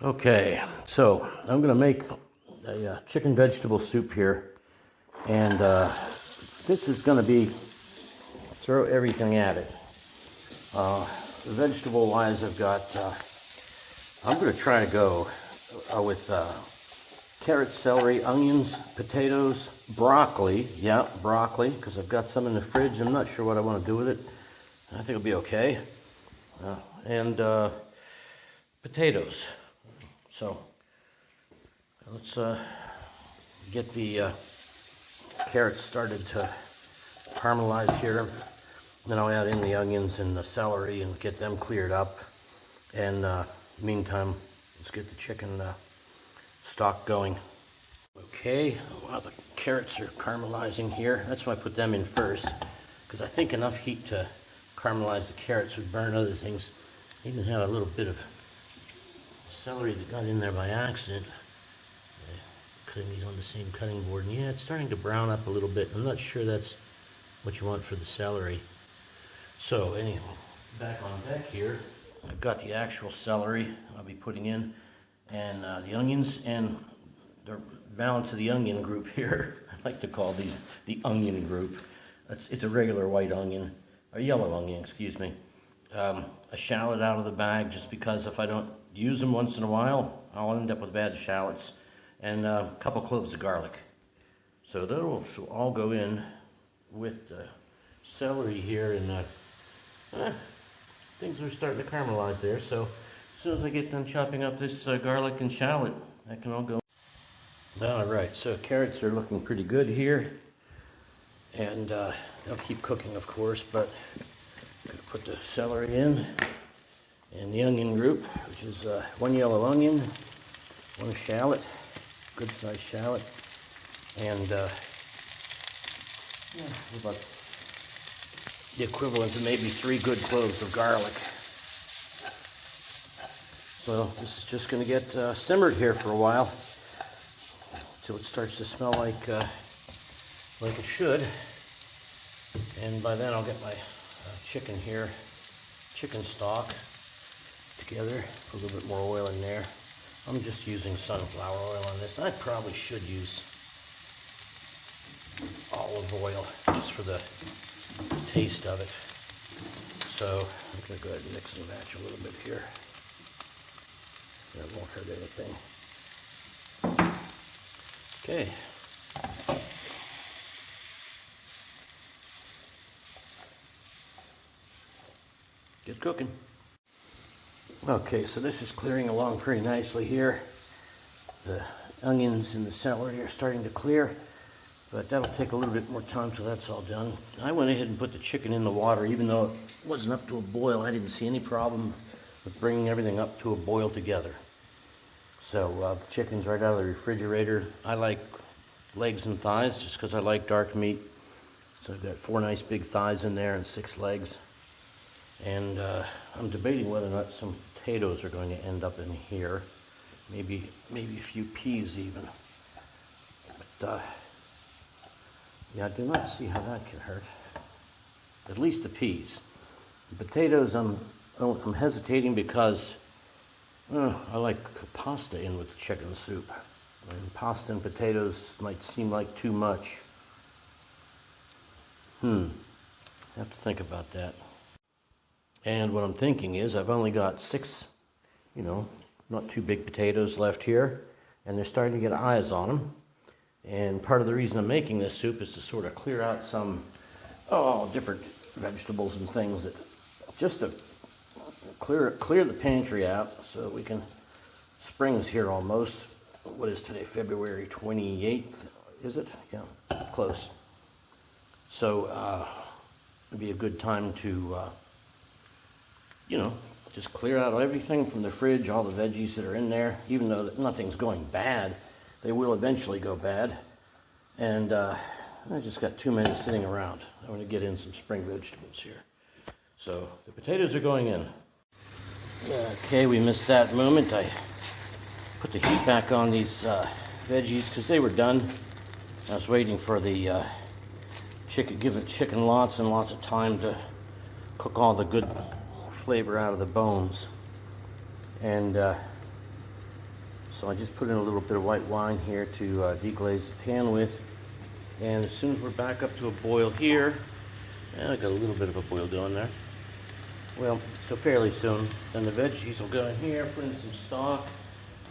Okay, so I'm going to make a chicken vegetable soup here, and this is going to be throw everything at it. Vegetable wise, I've got, I'm going to try to go with carrots, celery, onions, potatoes, broccoli. Yeah, broccoli, because I've got some in the fridge. I'm not sure what I want to do with it. I think it'll be okay. And potatoes. So let's get the carrots started to caramelize here. Then I'll add in the onions and the celery and get them cleared up. And meantime, let's get the chicken stock going. Okay, while the carrots are caramelizing here, that's why I put them in first, because I think enough heat to caramelize the carrots would burn other things. I even have a little bit of celery that got in there by accident. Cutting these on the same cutting board, and yeah, it's starting to brown up a little bit. I'm not sure that's what you want for the celery. So anyway, back on deck here, I've got the actual celery I'll be putting in, and the onions, and the balance of the onion group here. I like to call these the onion group. It's a regular white onion, or yellow onion, excuse me. A shallot out of the bag, just because if I don't use them once in a while, I'll end up with bad shallots, and a couple cloves of garlic. So those will all go in with the celery here, and things are starting to caramelize there. So as soon as I get done chopping up this garlic and shallot, that can all go. All right, so carrots are looking pretty good here, and they'll keep cooking, of course, but I'm going to put the celery in, and the onion group, which is one yellow onion, one shallot, good sized shallot, and about the equivalent of maybe 3 good cloves of garlic. So this is just going to get simmered here for a while till it starts to smell like it should, and by then I'll get my chicken here, chicken stock together. Put a little bit more oil in there. I'm just using sunflower oil on this. I probably should use olive oil just for the taste of it. So I'm going to go ahead and mix and match a little bit here. That won't hurt anything. Okay. Get cooking. Okay, so this is clearing along pretty nicely here. The onions and the celery are starting to clear, but that'll take a little bit more time till that's all done. I went ahead and put the chicken in the water, even though it wasn't up to a boil. I didn't see any problem with bringing everything up to a boil together. So the chicken's right out of the refrigerator. I like legs and thighs just because I like dark meat. So I've got 4 nice big thighs in there and 6 legs. And I'm debating whether or not some potatoes are going to end up in here. Maybe a few peas even. But yeah, I do not see how that can hurt. At least the peas. The potatoes, I'm hesitating because I like pasta in with the chicken soup. And pasta and potatoes might seem like too much. I have to think about that. And what I'm thinking is I've only got 6, not too big potatoes left here, and they're starting to get eyes on them. And part of the reason I'm making this soup is to sort of clear out some, different vegetables and things, that just to clear the pantry out so that we can, spring's here almost. What is today, February 28th, is it? Yeah, close. So it'd be a good time to, just clear out everything from the fridge, all the veggies that are in there. Even though nothing's going bad, they will eventually go bad. And I just got too many sitting around. I want to get in some spring vegetables here. So the potatoes are going in. Okay, we missed that moment. I put the heat back on these veggies because they were done. I was waiting for the chicken, give the chicken lots and lots of time to cook all the good flavor out of the bones. And So I just put in a little bit of white wine here to deglaze the pan with. And as soon as we're back up to a boil here, and I got a little bit of a boil going there. Well, so fairly soon. Then the veggies will go in here, put in some stock.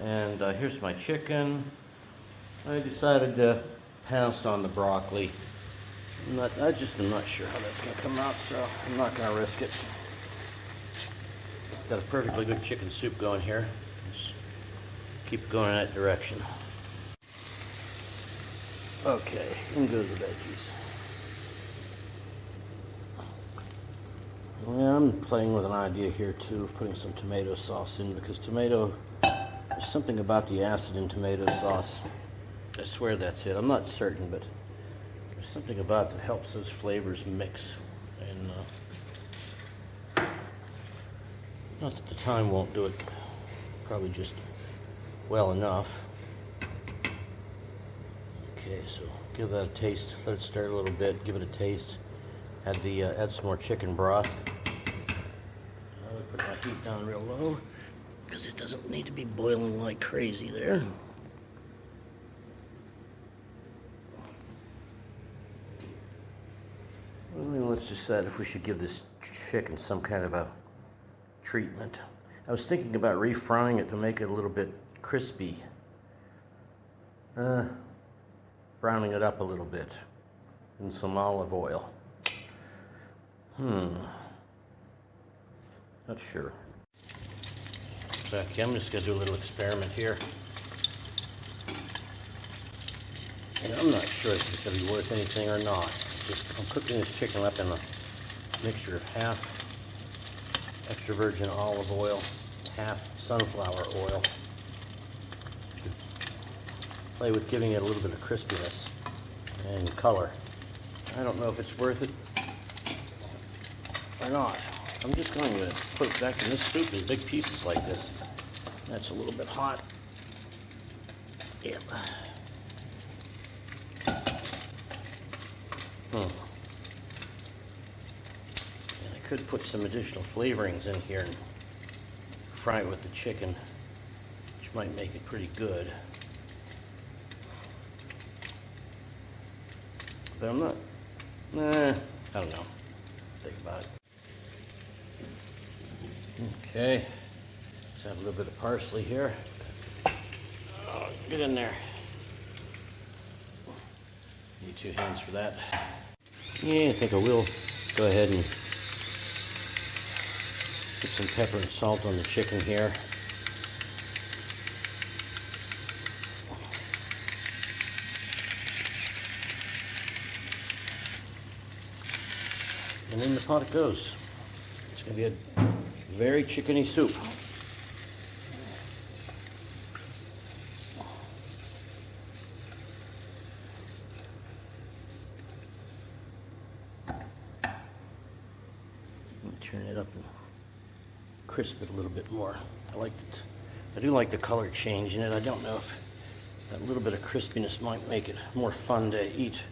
And here's my chicken. I decided to pass on the broccoli. I just am not sure how that's going to come out, so I'm not going to risk it. Got a perfectly good chicken soup going here. Let's keep going in that direction. Okay, in go the veggies. Well, I'm playing with an idea here too of putting some tomato sauce in, because there's something about the acid in tomato sauce. I swear that's it. I'm not certain, but there's something about that helps those flavors mix. And not that the time won't do it, probably just well enough. Okay, so give that a taste. Let it stir a little bit. Give it a taste. Add some more chicken broth. I would put my heat down real low because it doesn't need to be boiling like crazy there. Well, let's decide if we should give this chicken some kind of a treatment. I was thinking about refrying it to make it a little bit crispy. Browning it up a little bit in some olive oil. Not sure. Okay, I'm just going to do a little experiment here. And I'm not sure if it's going to be worth anything or not. I'm cooking this chicken up in a mixture of half extra virgin olive oil, half sunflower oil. Play with giving it a little bit of crispiness and color. I don't know if it's worth it or not. I'm just going to put it back in this soup in big pieces like this. That's a little bit hot. Yep. And I could put some additional flavorings in here and fry it with the chicken, which might make it pretty good. But I'm not, I don't know. Think about it. Okay, let's have a little bit of parsley here. Oh, get in there. Need 2 hands for that. Yeah, I think I will go ahead and put some pepper and salt on the chicken here. And in the pot it goes. It's going to be a very chickeny soup. Turn it up and crisp it a little bit more. I do like the color change in it. I don't know if that little bit of crispiness might make it more fun to eat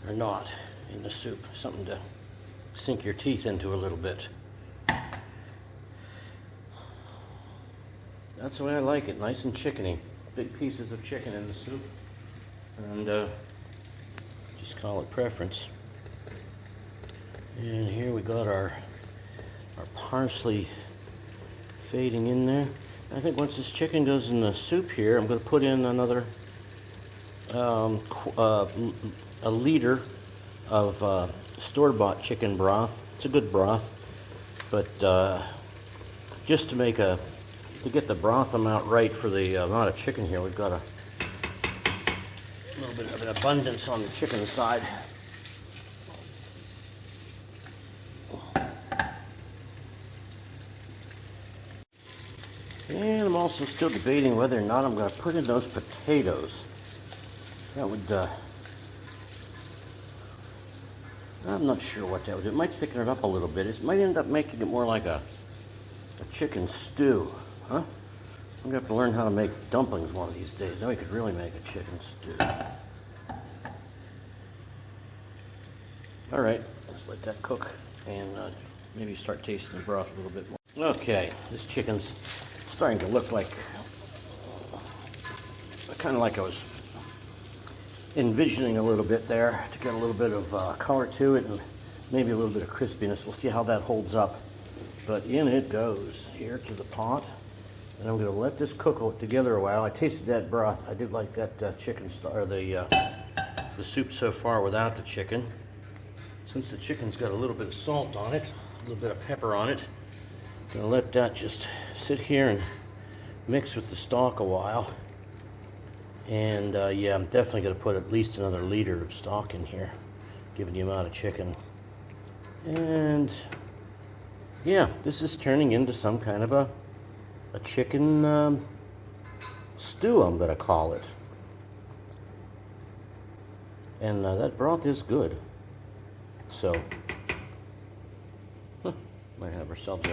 or not in the soup. Something to sink your teeth into a little bit. That's the way I like it, nice and chickeny. Big pieces of chicken in the soup. And just call it preference. And here we got our parsley fading in there. I think once this chicken goes in the soup here, I'm going to put in another a liter of store-bought chicken broth. It's a good broth, but just to get the broth amount right for the amount of chicken here, we've got a little bit of an abundance on the chicken side. And I'm also still debating whether or not I'm going to put in those potatoes. That would, I'm not sure what that would do. It might thicken it up a little bit. It might end up making it more like a chicken stew, huh? I'm going to have to learn how to make dumplings one of these days. Then we could really make a chicken stew. All right, let's let that cook and maybe start tasting the broth a little bit more. Okay, this chicken's starting to look like kind of like I was envisioning a little bit there, to get a little bit of color to it and maybe a little bit of crispiness. We'll see how that holds up. But in it goes here to the pot, and I'm going to let this cook together a while. I tasted that broth. I did like that chicken the soup so far without the chicken. Since the chicken's got a little bit of salt on it, a little bit of pepper on it, I'm going to let that just sit here and mix with the stock a while. And yeah, I'm definitely going to put at least another liter of stock in here, given the amount of chicken. And yeah, this is turning into some kind of a chicken stew, I'm going to call it. And that broth is good. So, might have ourselves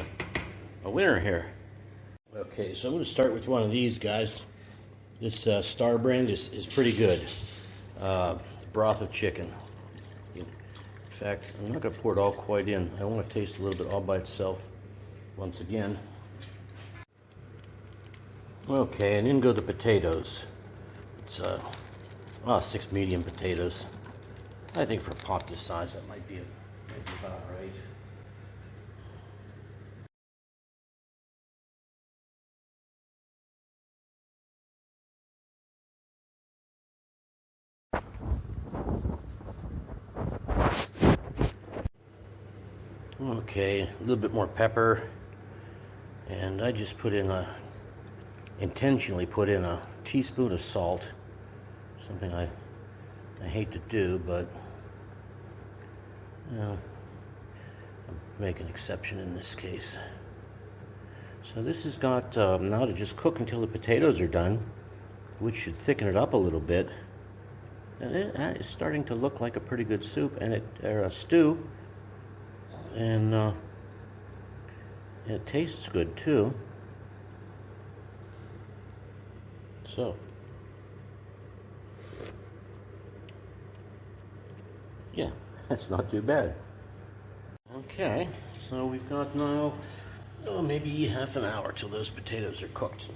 a winner here. Okay, so I'm going to start with one of these guys. This Star brand is pretty good. Broth of chicken. In fact, I'm not going to pour it all quite in. I want to taste a little bit all by itself once again. Okay, and in go the potatoes. It's 6 medium potatoes. I think for a pot this size, that might be about right. Okay, a little bit more pepper, and I just intentionally put in a teaspoon of salt, something I hate to do, but you know, I'll make an exception in this case. So this has got now to just cook until the potatoes are done, which should thicken it up a little bit. And it is starting to look like a pretty good soup, and or a stew, and it tastes good too. So, yeah, that's not too bad. Okay, so we've got now maybe half an hour till those potatoes are cooked,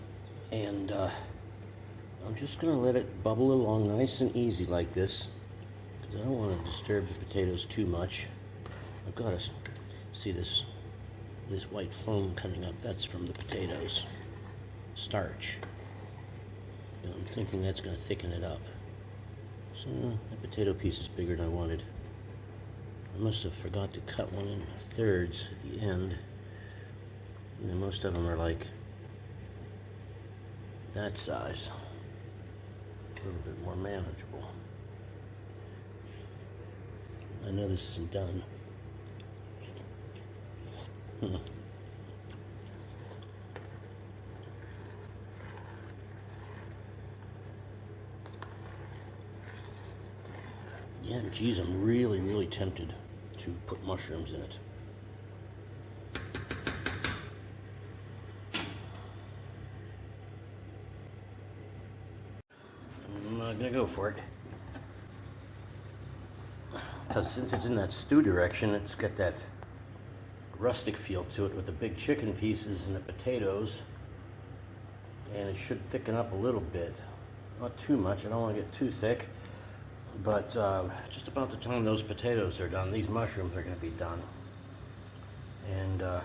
and I'm just going to let it bubble along nice and easy like this, because I don't want to disturb the potatoes too much. I've got to see this white foam coming up. That's from the potatoes. Starch. And I'm thinking that's going to thicken it up. So that potato piece is bigger than I wanted. I must have forgot to cut one in thirds at the end. And then most of them are like that size. A little bit more manageable. I know this isn't done. Yeah, geez, I'm really, really tempted to put mushrooms in it. I'm not gonna go for it. Because since it's in that stew direction, it's got that rustic feel to it with the big chicken pieces and the potatoes. And it should thicken up a little bit. Not too much, I don't want to get too thick. But just about the time those potatoes are done, these mushrooms are going to be done. And they'll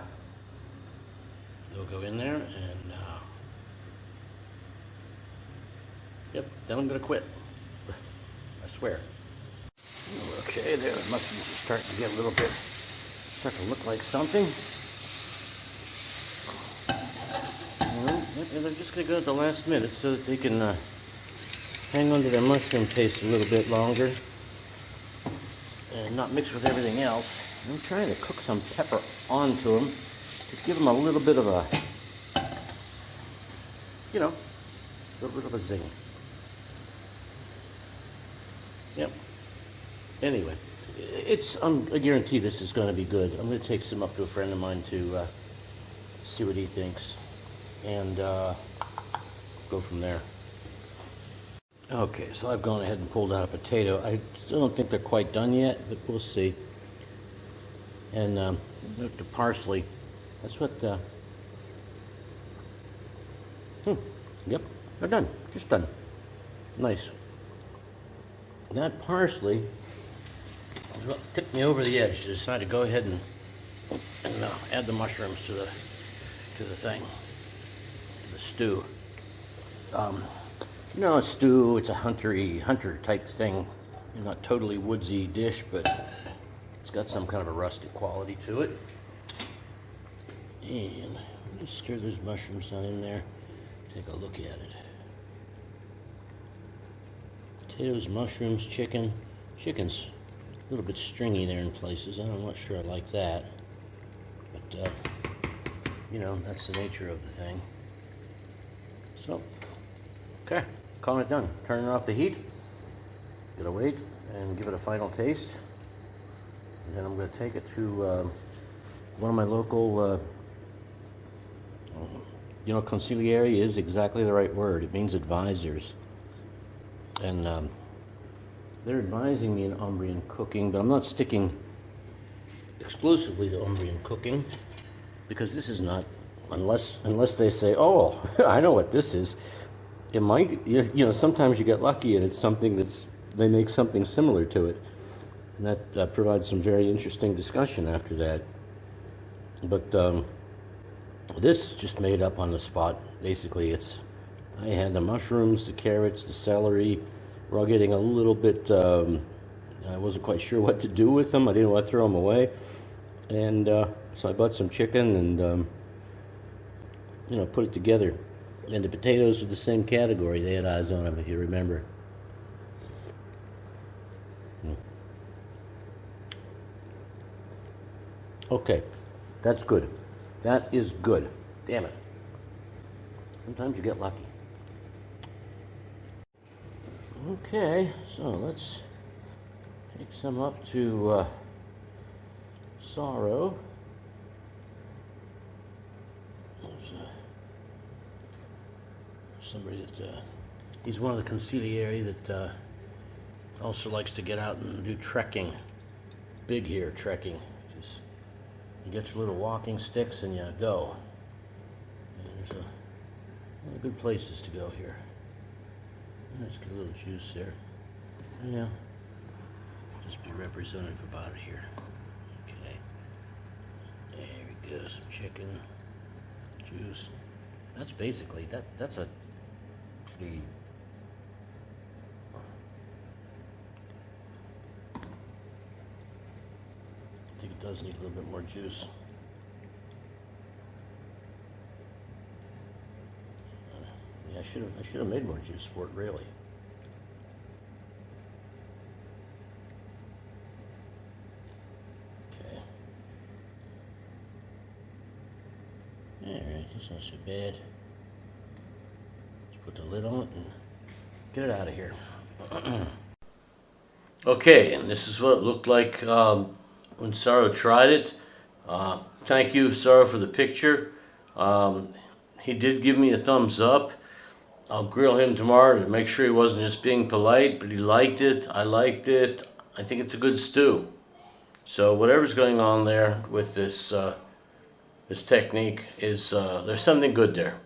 go in there, and yep, then I'm going to quit. I swear. Okay, there, the mushrooms are starting to get a little bit, start to look like something. And they're just going to go at the last minute so that they can hang on to their mushroom taste a little bit longer and not mix with everything else. I'm trying to cook some pepper onto them to give them a little bit of a, you know, a little bit of a zing. Yep. Anyway, I guarantee this is going to be good. I'm going to take some up to a friend of mine to see what he thinks and go from there. Okay, so I've gone ahead and pulled out a potato. I still don't think they're quite done yet, but we'll see. And the parsley, that's what, yep, they're done, just done. Nice. That parsley is what tipped me over the edge to decide to go ahead and add the mushrooms to the thing, to the stew. A stew, it's a hunter type thing. Not totally woodsy dish, but it's got some kind of a rustic quality to it. And let's stir those mushrooms down in there. Take a look at it. Potatoes, mushrooms, chicken. Chicken's a little bit stringy there in places. I'm not sure I like that. But, that's the nature of the thing. So, okay, calling it done. Turning off the heat. Gonna wait and give it a final taste. And then I'm gonna take it to one of my local, consigliere is exactly the right word. It means advisors. And they're advising me in Umbrian cooking, but I'm not sticking exclusively to Umbrian cooking, because this is not, unless they say, oh, I know what this is. It might, sometimes you get lucky and it's something they make something similar to it. And that provides some very interesting discussion after that. But this is just made up on the spot. Basically, I had the mushrooms, the carrots, the celery. We're all getting a little bit, I wasn't quite sure what to do with them. I didn't want to throw them away. And so I bought some chicken and, put it together. And the potatoes were the same category. They had eyes on them, if you remember. Okay, that's good. That is good. Damn it. Sometimes you get lucky. Okay, so let's take some up to Sorrow. There's somebody that he's one of the consigliere that also likes to get out and do trekking. Big here, trekking. Just you get your little walking sticks and you go. And there's a lot of good places to go here. Let's get a little juice there. Yeah. Just be representative about it here. Okay. There we go. Some chicken. Juice. That's basically, that's a pretty... I think it does need a little bit more juice. I should have made more juice for it, really. Okay. Alright, that's not so bad. Let's put the lid on it and get it out of here. Okay, and this is what it looked like when Sorrow tried it. Thank you, Sorrow, for the picture. He did give me a thumbs up. I'll grill him tomorrow to make sure he wasn't just being polite, but he liked it. I liked it. I think it's a good stew. So whatever's going on there with this this technique is there's something good there.